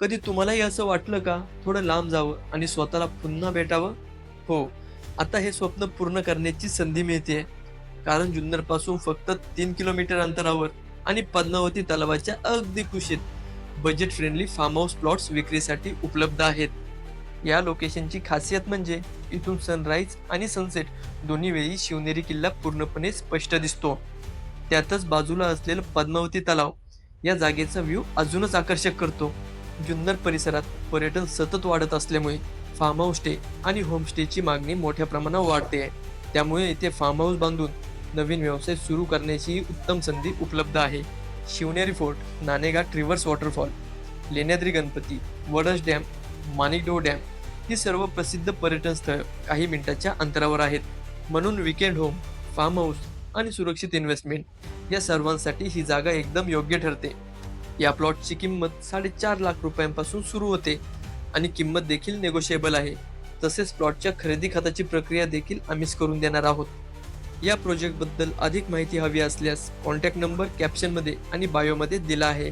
कधी तुम्हालाही असं वाटलं का थोडं लांब जावं आणि स्वतःला पुन्हा भेटावं? हो, आता हे स्वप्न पूर्ण करण्याची संधी मिळते. कारण जुन्नर पासून फक्त 3 किलोमीटर अंतरावर आणि पद्मावती तलावाच्या अगदी कुशीत budget friendly farm house plots विक्रीसाठी उपलब्ध आहेत. या लोकेशनची खासियत म्हणजे इथून सनराईज आणि सनसेट दोन्ही वेळी शिवनेरी किल्ला पूर्णपणे स्पष्ट दिसतो. त्यातच बाजूला असलेलं पद्मावती तलाव या जागेचा व्ह्यू अजूनच आकर्षक करतो. जुन्नर परिसरात पर्यटन सतत वाढत असल्यामुळे फार्म हाऊस स्टे आणि होमस्टेची मागणी मोठ्या प्रमाणावर वाढते आहे. त्यामुळे इथे फार्म हाऊस बांधून नवीन व्यवसाय सुरू करण्याची उत्तम संधी उपलब्ध आहे. Shivneri fort, Naneghat reverse waterfall, Lenyadri Ganpati, Wadas dam, Manikdoh dam ही सर्व प्रसिद्ध पर्यटन स्थळ काही मिनिटांच्या अंतरावर आहेत. म्हणून विकेंड होम, फार्म हाऊस आणि सुरक्षित इन्व्हेस्टमेंट या सर्वांसाठी ही जागा एकदम योग्य ठरते. या प्लॉटची किंमत 4.5 लाख रुपयांपासून सुरू होते आणि किंमत देखील नेगोशिएबल आहे. तसेच प्लॉटच्या खरेदी खताची प्रक्रिया देखील आम्हीच करून देणार आहोत. या प्रोजेक्टबद्दल अधिक माहिती हवी असल्यास कॉन्टॅक्ट नंबर कॅप्शनमध्ये आणि बायोमध्ये दिला आहे.